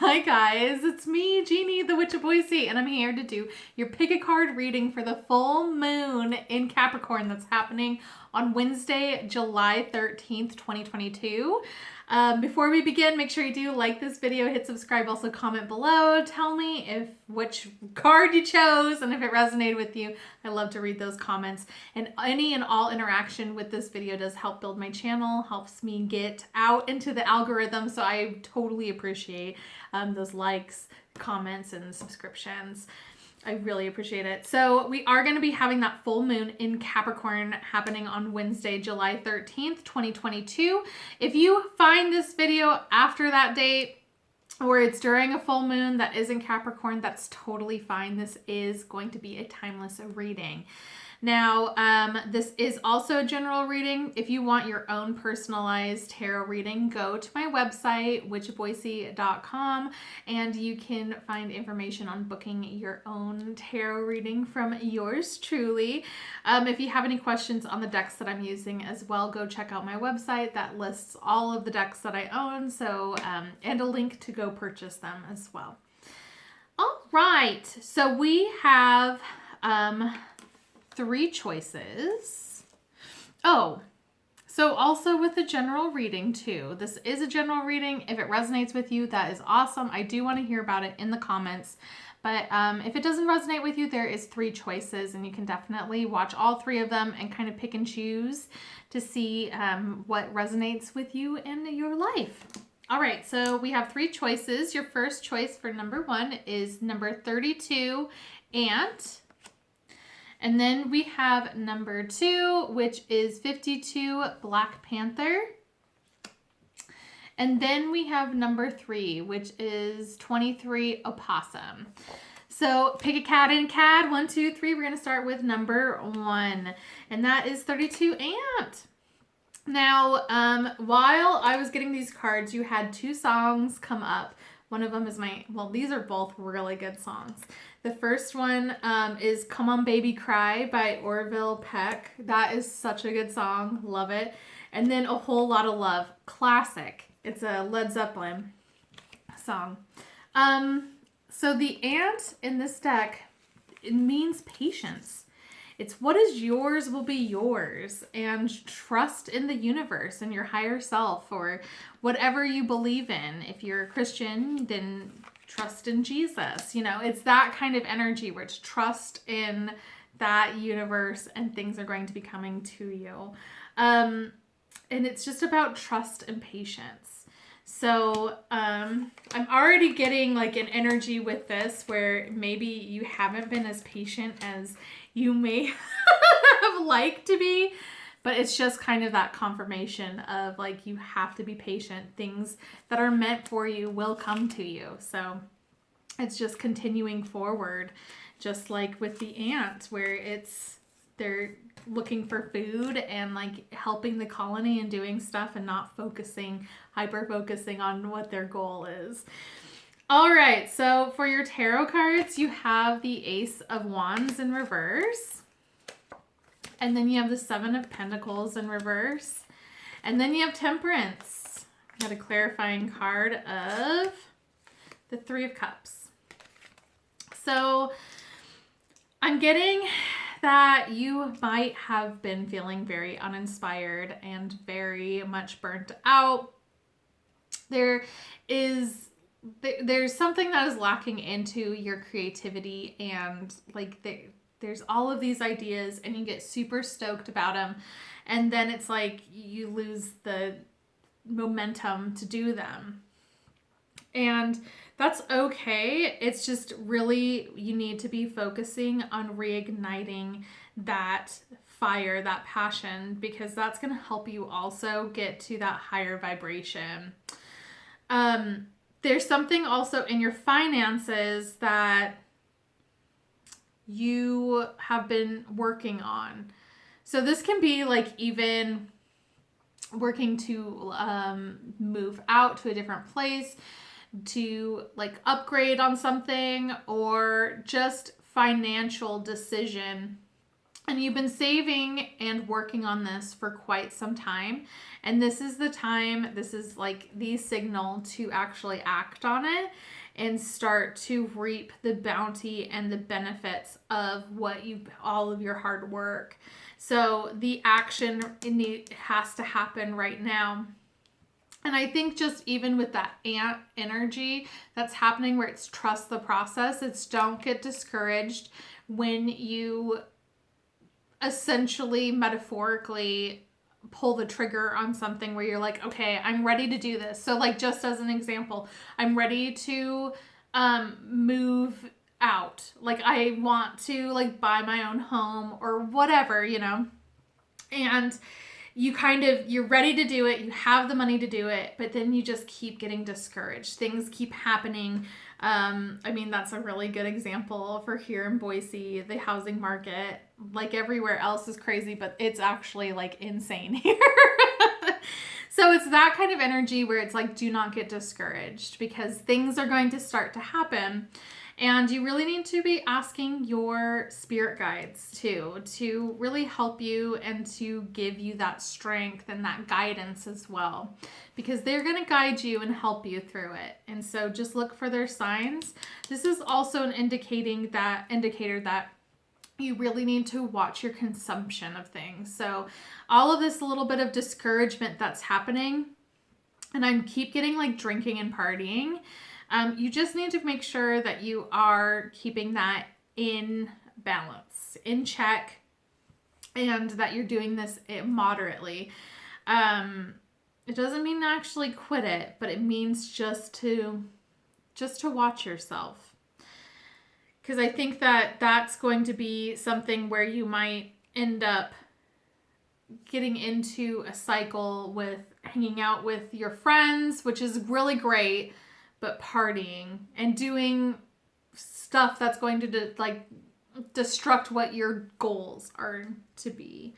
Hi guys, it's me, Jeannie, the Witch of Boise, and I'm here to do your pick a card reading for the full moon in Capricorn that's happening on Wednesday, July 13th, 2022. Before we begin, make sure you do like this video, hit subscribe, also comment below. Tell me which card you chose and if it resonated with you. I love to read those comments. And any and all interaction with this video does help build my channel, helps me get out into the algorithm. So I totally appreciate those likes, comments, and subscriptions. I really appreciate it. So we are going to be having that full moon in Capricorn happening on Wednesday, July 13th, 2022. If you find this video after that date or it's during a full moon that is in Capricorn, that's totally fine. This is going to be a timeless reading. Now, this is also a general reading. If you want your own personalized tarot reading, go to my website, witchofboise.com, and you can find information on booking your own tarot reading from yours truly. If you have any questions on the decks that I'm using as well, go check out my website. That lists all of the decks that I own, and a link to go purchase them as well. All right, so we have three choices. Oh, so also with the general reading too. This is a general reading. If it resonates with you, that is awesome. I do want to hear about it in the comments. But if it doesn't resonate with you, there is three choices, and you can definitely watch all three of them and kind of pick and choose to see what resonates with you in your life. All right, so we have three choices. Your first choice for number one is number 32, and then we have number 2, which is 52, Black Panther. And then we have number 3, which is 23, Opossum. So pick a cat in CAD. 1, 2, 3. We're going to start with number 1. And that is 32, Ant. Now, while I was getting these cards, you had 2 songs come up. One of them is these are both really good songs. The first one is Come On Baby Cry by Orville Peck. That is such a good song. Love it. And then A Whole Lot of Love. Classic. It's a Led Zeppelin song. So the ant in this deck, it means patience. It's what is yours will be yours, and trust in the universe and your higher self or whatever you believe in. If you're a Christian, then trust in Jesus. You know, it's that kind of energy where it's trust in that universe and things are going to be coming to you. And it's just about trust and patience. So I'm already getting like an energy with this where maybe you haven't been as patient as you may have liked to be, but it's just kind of that confirmation of like you have to be patient. Things that are meant for you will come to you. So it's just continuing forward, just like with the ant where they're looking for food and like helping the colony and doing stuff and not hyper focusing on what their goal is. All right, so for your tarot cards, you have the Ace of Wands in reverse. And then you have the 7 of Pentacles in reverse. And then you have Temperance. You got a clarifying card of the 3 of Cups. So I'm getting that you might have been feeling very uninspired and very much burnt out. There's something that is lacking into your creativity, and like there's all of these ideas and you get super stoked about them, and then it's like you lose the momentum to do them. And that's okay. It's just really you need to be focusing on reigniting that fire, that passion, because that's going to help you also get to that higher vibration. There's something also in your finances that you have been working on. So this can be like even working to move out to a different place, to like upgrade on something, or just financial decision and you've been saving and working on this for quite some time. And this is the time, this is like the signal to actually act on it and start to reap the bounty and the benefits of all of your hard work. So the action has to happen right now. And I think just even with that ant energy that's happening where it's trust the process, it's don't get discouraged when you essentially metaphorically pull the trigger on something where you're like, okay, I'm ready to do this. So like, just as an example, I'm ready to move out. Like I want to like buy my own home or whatever, you know, and you're ready to do it. You have the money to do it, but then you just keep getting discouraged. Things keep happening. I mean, that's a really good example for here in Boise. The housing market, like everywhere else, is crazy, but it's actually like insane here. So it's that kind of energy where it's like, do not get discouraged because things are going to start to happen. And you really need to be asking your spirit guides too, to really help you and to give you that strength and that guidance as well, because they're going to guide you and help you through it. And so just look for their signs. This is also an indicator that you really need to watch your consumption of things. So all of this little bit of discouragement that's happening, and I keep getting like drinking and partying. You just need to make sure that you are keeping that in balance, in check, and that you're doing this moderately. It doesn't mean to actually quit it, but it means just to watch yourself. Because I think that that's going to be something where you might end up getting into a cycle with hanging out with your friends, which is really great, but partying and doing stuff that's going to destruct what your goals are to be,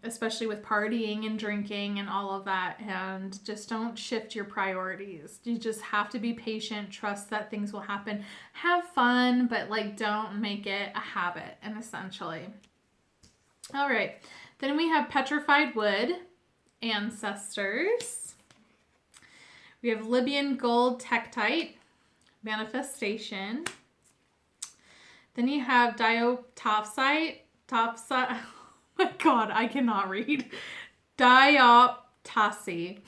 especially with partying and drinking and all of that. And just don't shift your priorities. You just have to be patient, trust that things will happen, have fun, but like don't make it a habit. And essentially, all right, then we have petrified wood, ancestors. We have Libyan gold tektite, manifestation. Then you have dioptopsite, oh my God, I cannot read. Dioptasi.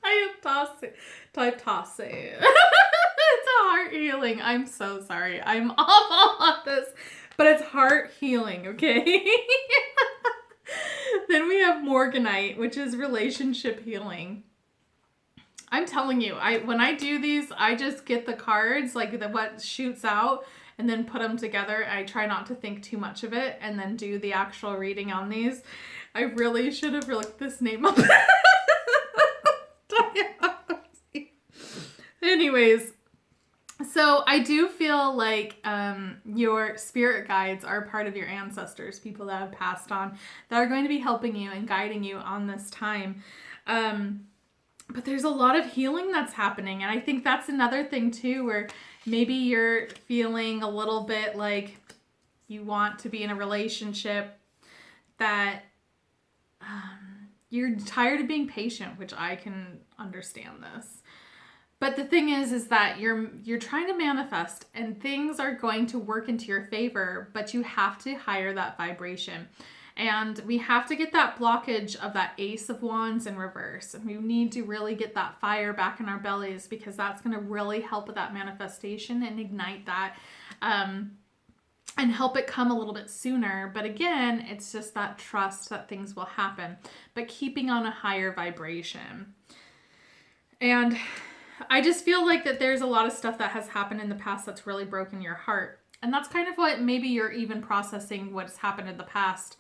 Dioptasi. It's a heart healing. I'm so sorry. I'm awful at this, but it's heart healing, okay? Then we have morganite, which is relationship healing. I'm telling you, when I do these, I just get the cards, like what shoots out, and then put them together. I try not to think too much of it, and then do the actual reading on these. I really should have looked this name up. Anyways, so I do feel like your spirit guides are part of your ancestors, people that have passed on, that are going to be helping you and guiding you on this time. But there's a lot of healing that's happening. And I think that's another thing too, where maybe you're feeling a little bit like you want to be in a relationship that you're tired of being patient, which I can understand this. But the thing is that you're trying to manifest and things are going to work into your favor, but you have to higher that vibration. And we have to get that blockage of that Ace of Wands in reverse. And we need to really get that fire back in our bellies, because that's going to really help with that manifestation and ignite that and help it come a little bit sooner. But again, it's just that trust that things will happen, but keeping on a higher vibration. And I just feel like that there's a lot of stuff that has happened in the past that's really broken your heart. And that's kind of what maybe you're even processing what's happened in the past.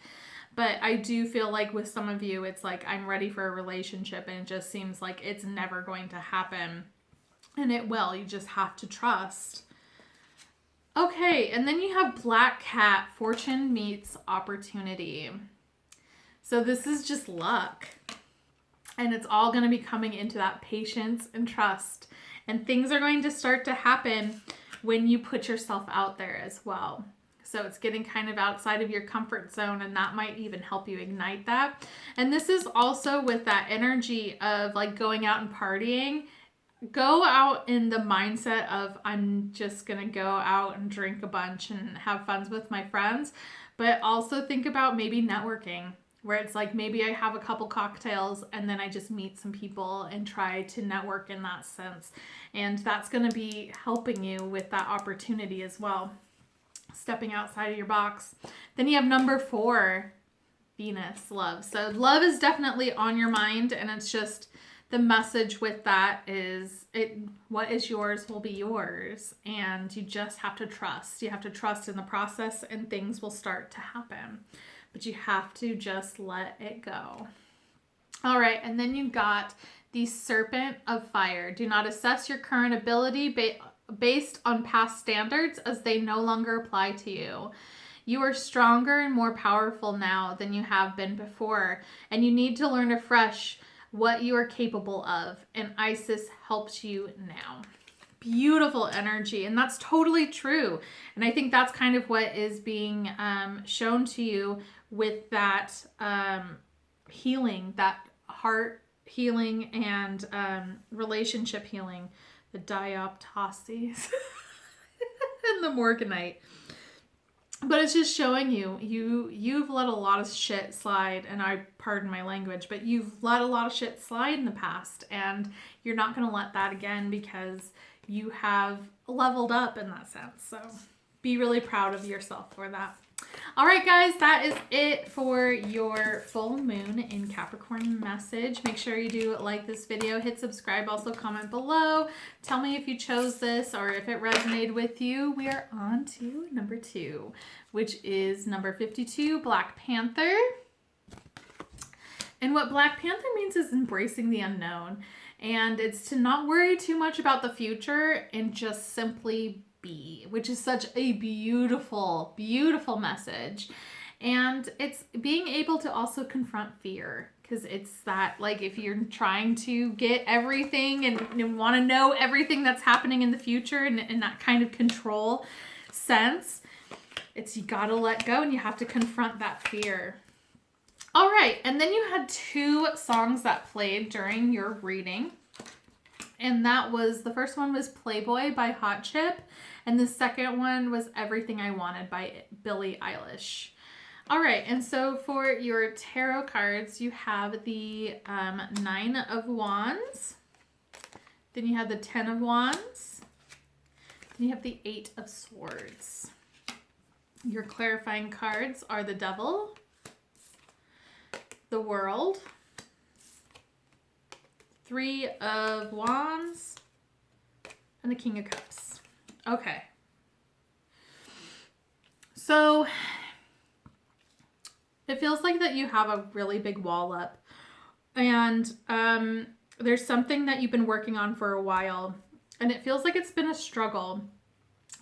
But I do feel like with some of you, it's like, I'm ready for a relationship, and it just seems like it's never going to happen. And it will. You just have to trust. Okay, and then you have Black Cat, fortune meets opportunity. So this is just luck. And it's all going to be coming into that patience and trust. And things are going to start to happen when you put yourself out there as well. So it's getting kind of outside of your comfort zone, and that might even help you ignite that. And this is also with that energy of like going out and partying. Go out in the mindset of, I'm just going to go out and drink a bunch and have fun with my friends. But also think about maybe networking, where it's like maybe I have a couple cocktails and then I just meet some people and try to network in that sense. And that's going to be helping you with that opportunity as well. Stepping outside of your box. Then you have number 4, Venus, love. So love is definitely on your mind, and it's just the message with that is what is yours will be yours, and you just have to trust. You have to trust in the process, and things will start to happen, but you have to just let it go. All right, and then you got the Serpent of Fire. Do not assess your current ability based on past standards, as they no longer apply to you. You are stronger and more powerful now than you have been before, and you need to learn afresh what you are capable of, and Isis helps you now. Beautiful energy, and that's totally true. And I think that's kind of what is being shown to you with that healing, that heart healing and relationship healing. The dioptoses and the morganite. But it's just showing you've let a lot of shit slide, and I pardon my language, but you've let a lot of shit slide in the past, and you're not going to let that again because you have leveled up in that sense. So be really proud of yourself for that. All right, guys, that is it for your full moon in Capricorn message. Make sure you do like this video, hit subscribe, also comment below. Tell me if you chose this or if it resonated with you. We are on to number 2, which is number 52, Black Panther. And what Black Panther means is embracing the unknown. And it's to not worry too much about the future and just simply be, which is such a beautiful, beautiful message. And it's being able to also confront fear, because it's that, like, if you're trying to get everything and want to know everything that's happening in the future and in that kind of control sense, it's you got to let go and you have to confront that fear. All right, and then you had 2 songs that played during your reading. And that was, the first one was Playboy by Hot Chip, and the second one was Everything I Wanted by Billie Eilish. All right, and so for your tarot cards, you have the 9 of Wands, then you have the 10 of Wands, then you have the 8 of Swords. Your clarifying cards are the Devil, the World, 3 of Wands, and the King of Cups. Okay. So it feels like that you have a really big wall up, and there's something that you've been working on for a while, and it feels like it's been a struggle.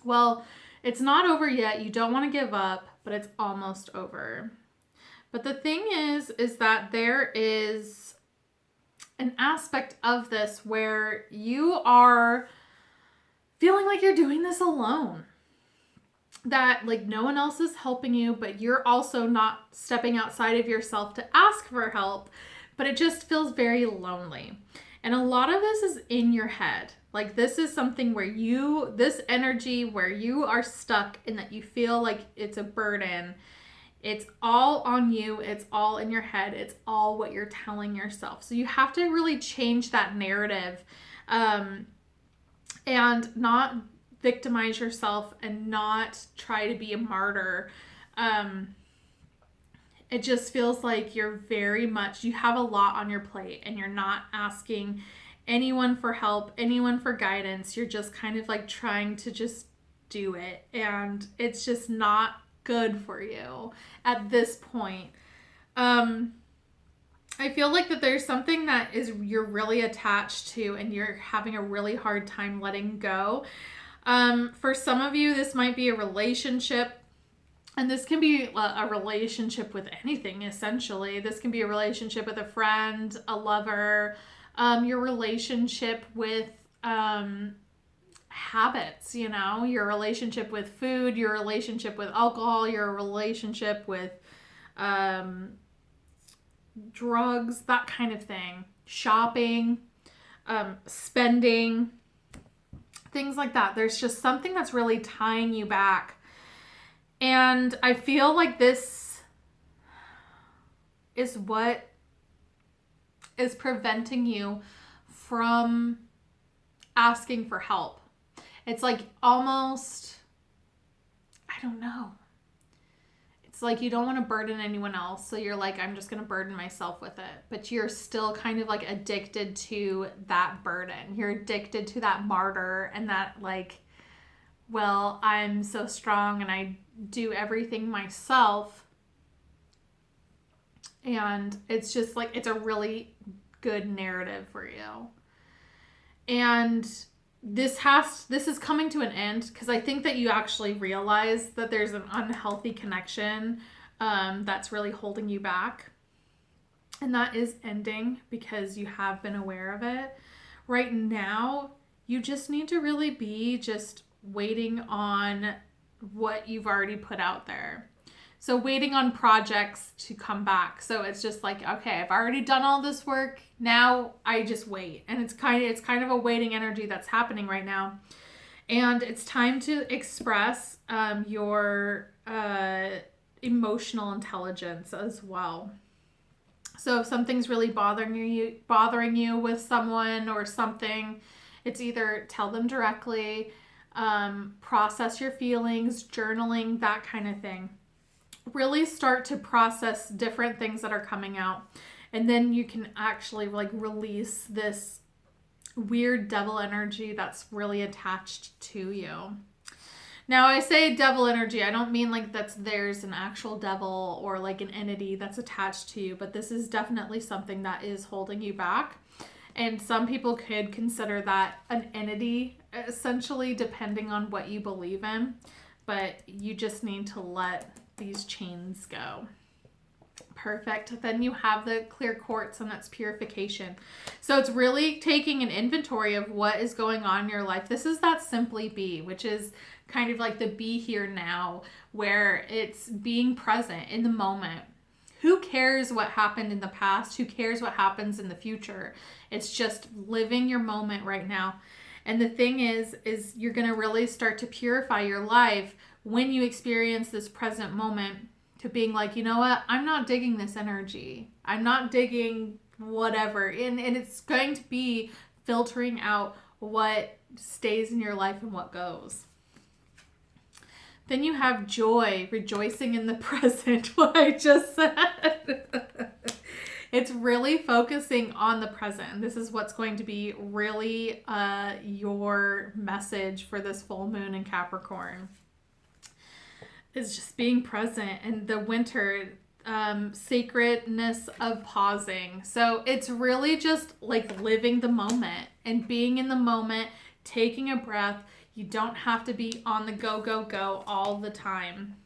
Well, it's not over yet. You don't want to give up, but it's almost over. But the thing is that there is an aspect of this where you are feeling like you're doing this alone. That, like, no one else is helping you, but you're also not stepping outside of yourself to ask for help, but it just feels very lonely. And a lot of this is in your head. Like, this is something where this energy where you are stuck and that you feel like it's a burden. It's all on you. It's all in your head. It's all what you're telling yourself. So you have to really change that narrative, and not victimize yourself and not try to be a martyr. It just feels like you have a lot on your plate, and you're not asking anyone for help, anyone for guidance. You're just kind of like trying to just do it, and it's just not good for you at this point. I feel like that there's something that you're really attached to, and you're having a really hard time letting go. For some of you, this might be a relationship, and this can be a relationship with anything, essentially. This can be a relationship with a friend, a lover, your relationship with habits, you know, your relationship with food, your relationship with alcohol, your relationship with drugs, that kind of thing. Shopping, spending, things like that. There's just something that's really tying you back. And I feel like this is what is preventing you from asking for help. It's like almost, I don't know. It's like you don't want to burden anyone else. So you're like, I'm just going to burden myself with it. But you're still kind of like addicted to that burden. You're addicted to that martyr and that like, well, I'm so strong and I do everything myself. And it's just like, it's a really good narrative for you. And this is coming to an end because I think that you actually realize that there's an unhealthy connection that's really holding you back. And that is ending because you have been aware of it. Right now, you just need to really be just waiting on what you've already put out there. So waiting on projects to come back. So it's just like, okay, I've already done all this work. Now I just wait. And it's kind of a waiting energy that's happening right now. And it's time to express your emotional intelligence as well. So if something's really bothering you with someone or something, it's either tell them directly, process your feelings, journaling, that kind of thing. Really start to process different things that are coming out. And then you can actually like release this weird devil energy that's really attached to you. Now I say devil energy, I don't mean like there's an actual devil or like an entity that's attached to you, but this is definitely something that is holding you back. And some people could consider that an entity, essentially, depending on what you believe in. But you just need to let these chains go. Perfect. Then you have the clear quartz, and that's purification. So it's really taking an inventory of what is going on in your life. This is that simply be, which is kind of like the be here now, where it's being present in the moment. Who cares what happened in the past? Who cares what happens in the future? It's just living your moment right now. And the thing is you're going to really start to purify your life when you experience this present moment, to being like, you know what? I'm not digging this energy. I'm not digging whatever. And it's going to be filtering out what stays in your life and what goes. Then you have joy, rejoicing in the present, what I just said. It's really focusing on the present. This is what's going to be really your message for this full moon in Capricorn. It's just being present. And the winter, sacredness of pausing. So it's really just like living the moment and being in the moment, taking a breath. You don't have to be on the go, go, go all the time.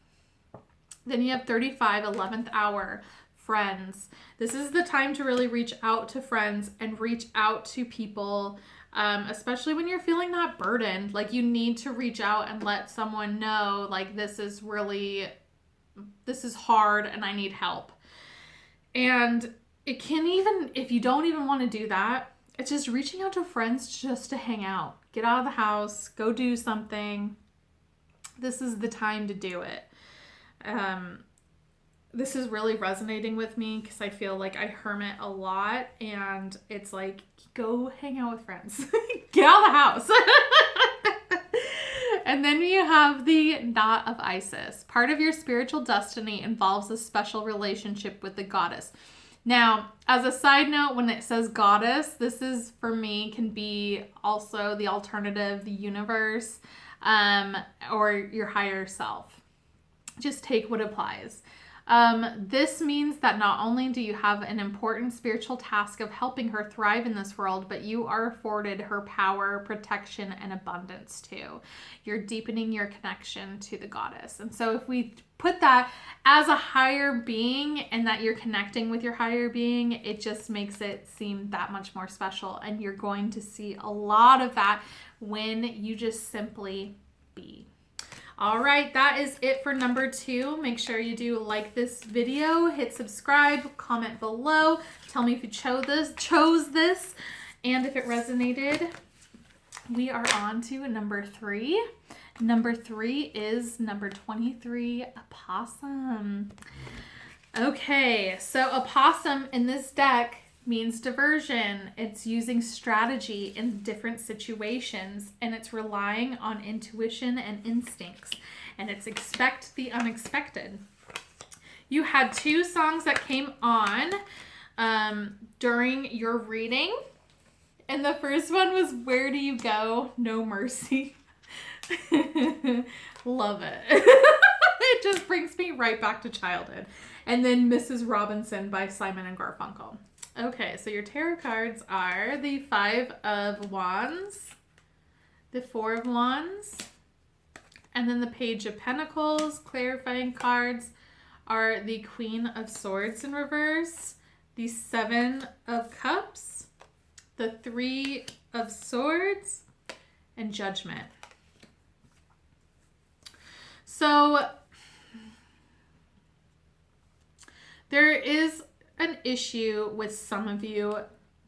Then you have 35, 11th hour, friends. This is the time to really reach out to friends and reach out to people, especially when you're feeling that burdened. Like you need to reach out and let someone know, like, this is hard and I need help. And it can even, if you don't even want to do that, it's just reaching out to friends just to hang out. Get out of the house, go do something. This is the time to do it. This is really resonating with me because I feel like I hermit a lot, and it's like, go hang out with friends. Get out of the house. And then you have the Knot of Isis. Part of your spiritual destiny involves a special relationship with the goddess. Now, as a side note, when it says goddess, this is, for me, can be also the alternative, the universe, or your higher self. Just take what applies. This means that not only do you have an important spiritual task of helping her thrive in this world, but you are afforded her power, protection, and abundance too. You're deepening your connection to the goddess. And so if we put that as a higher being and that you're connecting with your higher being, it just makes it seem that much more special. And you're going to see a lot of that when you just simply be. All right, that is it for number 2. Make sure you do like this video, hit subscribe, comment below, tell me if you chose this, and if it resonated. We are on to number 3. Number 3 is number 23, Opossum. Okay, so Opossum in this deck means diversion. It's using strategy in different situations, and it's relying on intuition and instincts, and it's expect the unexpected. You had 2 songs that came on during your reading, and the first one was Where Do You Go? No Mercy. Love it. It just brings me right back to childhood. And then Mrs. Robinson by Simon and Garfunkel. Okay, so your tarot cards are the 5 of Wands, the 4 of Wands, and then the Page of Pentacles. Clarifying cards are the Queen of Swords in reverse, the 7 of Cups, the 3 of Swords, and Judgment. So there is an issue with some of you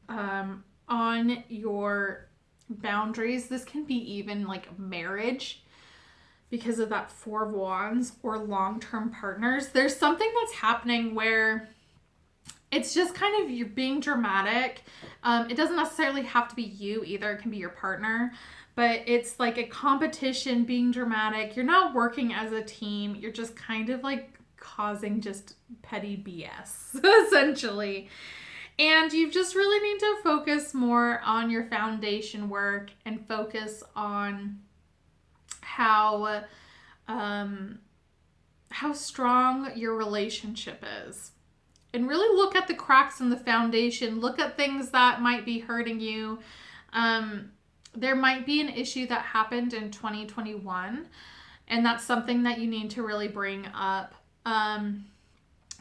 on your boundaries. This can be even like marriage because of that 4 of Wands, or long-term partners. There's something that's happening where it's just kind of you're being dramatic. It doesn't necessarily have to be you either. It can be your partner. But it's like a competition, being dramatic. You're not working as a team. You're just kind of like causing just petty BS, essentially. And you just really need to focus more on your foundation work and focus on how strong your relationship is. And really look at the cracks in the foundation. Look at things that might be hurting you. There might be an issue that happened in 2021, and that's something that you need to really bring up.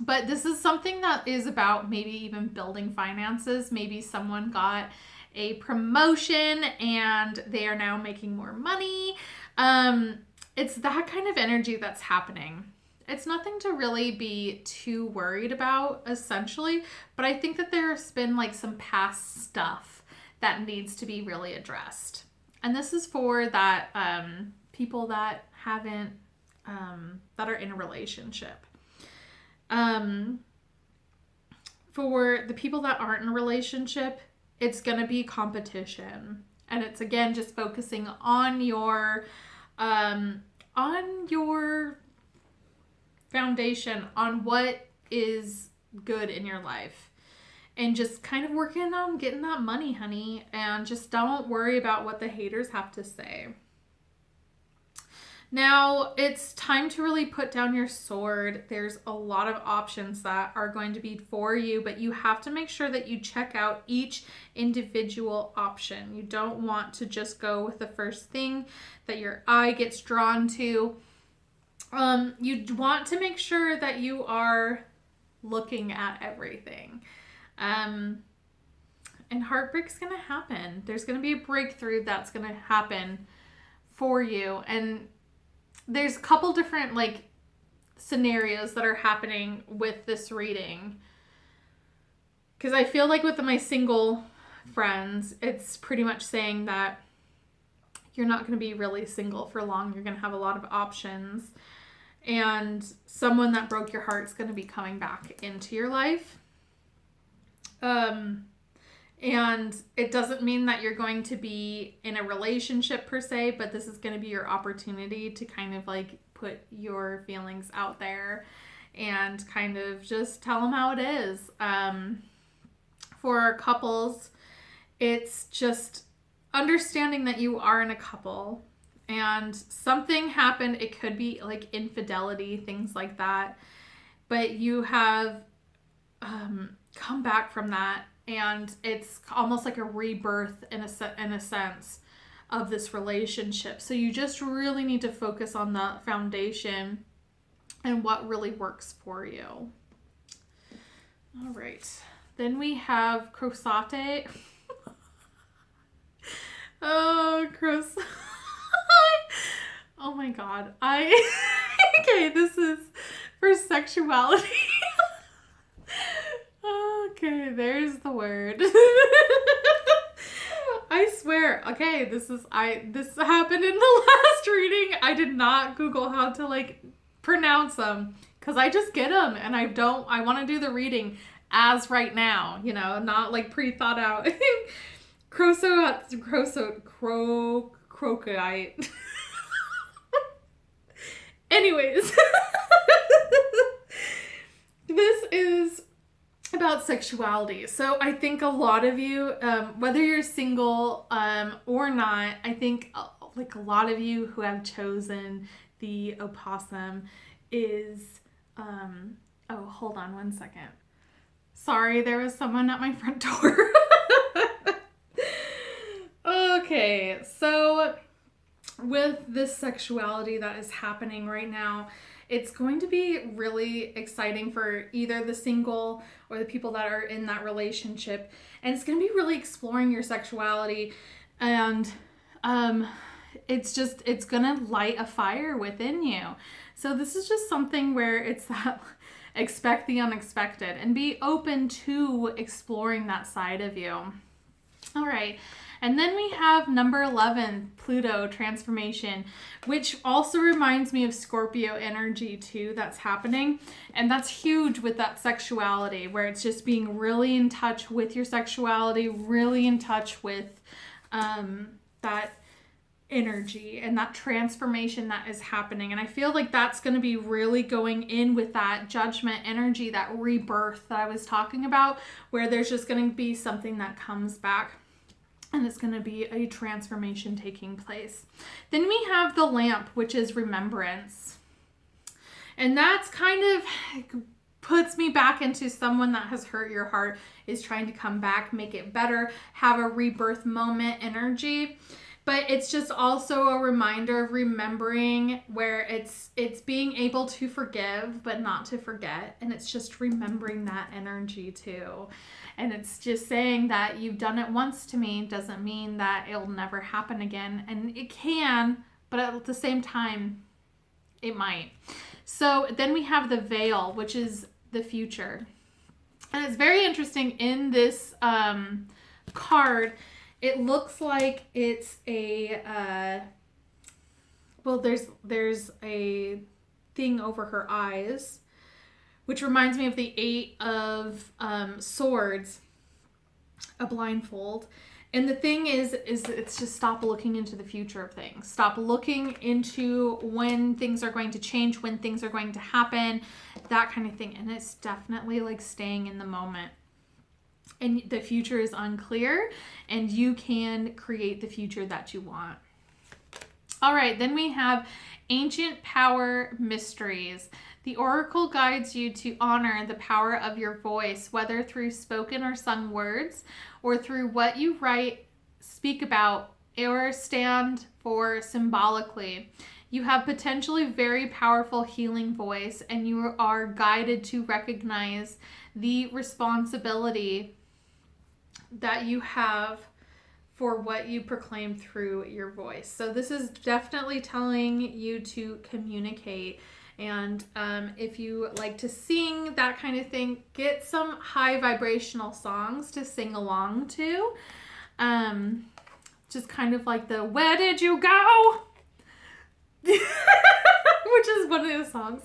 But this is something that is about maybe even building finances. Maybe someone got a promotion and they are now making more money. It's that kind of energy that's happening. It's nothing to really be too worried about, essentially, but I think that there's been like some past stuff that needs to be really addressed. And this is for that people that haven't that are in a relationship. For the people that aren't in a relationship, it's going to be competition. And it's, again, just focusing on your foundation, on what is good in your life. And just kind of working on getting that money, honey. And just don't worry about what the haters have to say. Now, it's time to really put down your sword. There's a lot of options that are going to be for you, but you have to make sure that you check out each individual option. You don't want to just go with the first thing that your eye gets drawn to. You want to make sure that you are looking at everything. And heartbreak's going to happen. There's going to be a breakthrough that's going to happen for you. And there's a couple different scenarios that are happening with this reading. Because I feel like with my single friends, it's pretty much saying that you're not going to be really single for long. You're going to have a lot of options. And someone that broke your heart is going to be coming back into your life. And it doesn't mean that you're going to be in a relationship per se, but this is going to be your opportunity to kind of put your feelings out there and kind of just tell them how it is. For couples, it's just understanding that you are in a couple and something happened. It could be infidelity, things like that. but you have come back from that, and it's almost like a rebirth in a sense of this relationship. So you just really need to focus on the foundation and what really works for you. All right. Then we have Crosate. Oh, Crosate. Oh my God. Okay, this is for sexuality. Okay, there's the word. I swear. Okay, this happened in the last reading. I did not Google how to pronounce them because I just get them and I want to do the reading as right now, not pre-thought out. Crocodite. Anyways, this is about sexuality. So I think a lot of you, whether you're single or not, I think a lot of you who have chosen the opossum is, oh, hold on one second. Sorry, there was someone at my front door. Okay, so with this sexuality that is happening right now, it's going to be really exciting for either the single or the people that are in that relationship. And it's going to be really exploring your sexuality. And it's going to light a fire within you. So this is just something where it's that expect the unexpected and be open to exploring that side of you. All right. And then we have number 11, Pluto transformation, which also reminds me of Scorpio energy too that's happening. And that's huge with that sexuality, where it's just being really in touch with your sexuality, really in touch with that energy and that transformation that is happening. And I feel like that's going to be really going in with that judgment energy, that rebirth that I was talking about, where there's just going to be something that comes back. And it's going to be a transformation taking place. Then we have the lamp, which is remembrance. And that's kind of puts me back into someone that has hurt your heart is trying to come back, make it better, have a rebirth moment energy. But it's just also a reminder of remembering, where it's being able to forgive, but not to forget. And it's just remembering that energy too. And it's just saying that you've done it once to me doesn't mean that it'll never happen again. And it can, but at the same time, it might. So then we have the veil, which is the future. And it's very interesting in this card. It looks like it's a, there's a thing over her eyes, which reminds me of the 8 of Swords, a blindfold. And the thing is it's just stop looking into the future of things. Stop looking into when things are going to change, when things are going to happen, that kind of thing. And it's definitely staying in the moment. And the future is unclear, and you can create the future that you want. All right, then we have Ancient Power Mysteries. The oracle guides you to honor the power of your voice, whether through spoken or sung words, or through what you write, speak about, or stand for symbolically. You have potentially very powerful healing voice, and you are guided to recognize the responsibility that you have for what you proclaim through your voice. So this is definitely telling you to communicate. And if you like to sing, that kind of thing, get some high vibrational songs to sing along to. Just kind of like the "Where Did You Go?" which is one of the songs.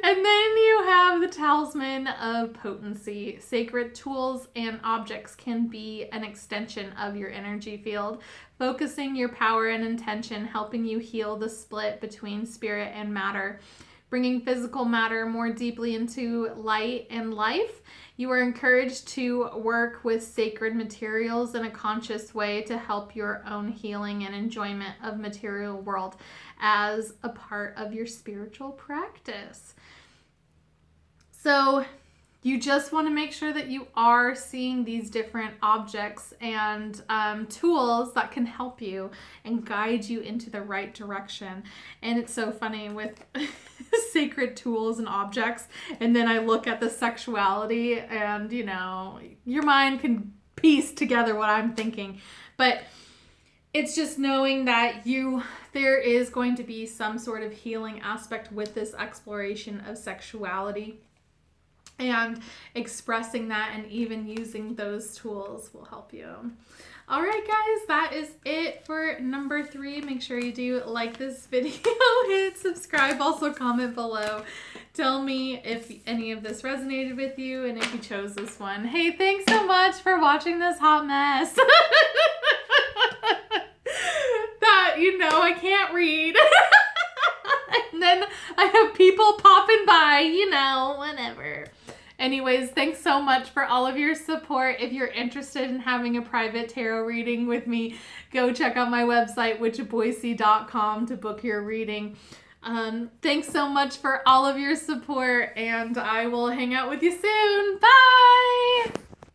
And then you have the Talisman of Potency. Sacred tools and objects can be an extension of your energy field, focusing your power and intention, helping you heal the split between spirit and matter, bringing physical matter more deeply into light and life. You are encouraged to work with sacred materials in a conscious way to help your own healing and enjoyment of material world as a part of your spiritual practice. So you just want to make sure that you are seeing these different objects and tools that can help you and guide you into the right direction. And it's so funny with sacred tools and objects. And then I look at the sexuality and, you know, your mind can piece together what I'm thinking. But it's just knowing that there is going to be some sort of healing aspect with this exploration of sexuality. And expressing that and even using those tools will help you. All right, guys, that is it for number 3. Make sure you do like this video, hit subscribe, also comment below. Tell me if any of this resonated with you and if you chose this one. Hey, thanks so much for watching this hot mess. That, you know, I can't read. And then I have people popping by, you know, whatever. Anyways, thanks so much for all of your support. If you're interested in having a private tarot reading with me, go check out my website, witchofboise.com, to book your reading. Thanks so much for all of your support, and I will hang out with you soon. Bye!